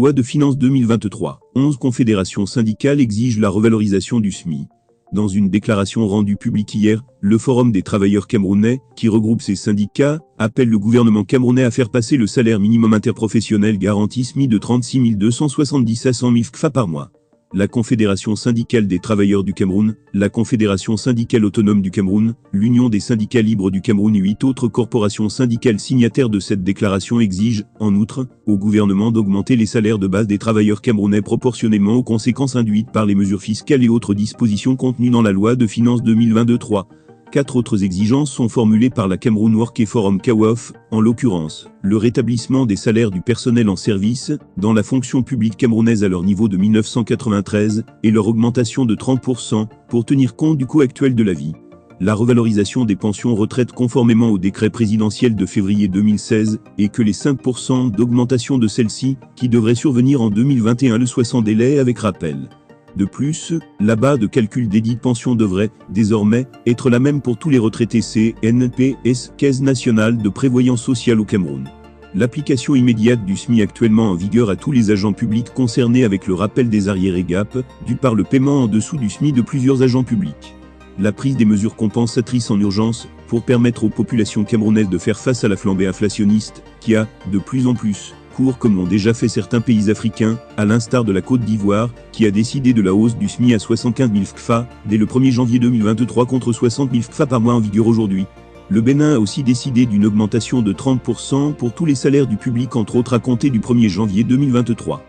loi de finances 2023, 11 confédérations syndicales exigent la revalorisation du SMIC. Dans une déclaration rendue publique hier, le Forum des travailleurs camerounais, qui regroupe ces syndicats, appelle le gouvernement camerounais à faire passer le salaire minimum interprofessionnel garanti SMIC de 36 270 à 100 000 CFA par mois. La Confédération syndicale des travailleurs du Cameroun, la Confédération syndicale autonome du Cameroun, l'Union des syndicats libres du Cameroun et 8 autres corporations syndicales signataires de cette déclaration exigent, en outre, au gouvernement d'augmenter les salaires de base des travailleurs camerounais proportionnellement aux conséquences induites par les mesures fiscales et autres dispositions contenues dans la loi de finances 2023. 4 autres exigences sont formulées par la Cameroun Work Forum CAWOF, en l'occurrence, le rétablissement des salaires du personnel en service, dans la fonction publique camerounaise à leur niveau de 1993, et leur augmentation de 30%, pour tenir compte du coût actuel de la vie. La revalorisation des pensions retraites conformément au décret présidentiel de février 2016, et que les 5% d'augmentation de celle-ci, qui devraient survenir en 2021 le soient sans délai avec rappel. De plus, la base de calcul des dites pensions devrait, désormais, être la même pour tous les retraités CNPS, Caisse nationale de prévoyance sociale au Cameroun. L'application immédiate du SMIC actuellement en vigueur à tous les agents publics concernés avec le rappel des arriérés GAP, dû par le paiement en dessous du SMIC de plusieurs agents publics. La prise des mesures compensatrices en urgence, pour permettre aux populations camerounaises de faire face à la flambée inflationniste, qui a, de plus en plus, cours comme l'ont déjà fait certains pays africains, à l'instar de la Côte d'Ivoire, qui a décidé de la hausse du SMIC à 75 000 CFA, dès le 1er janvier 2023 contre 60 000 CFA par mois en vigueur aujourd'hui. Le Bénin a aussi décidé d'une augmentation de 30% pour tous les salaires du public entre autres à compter du 1er janvier 2023.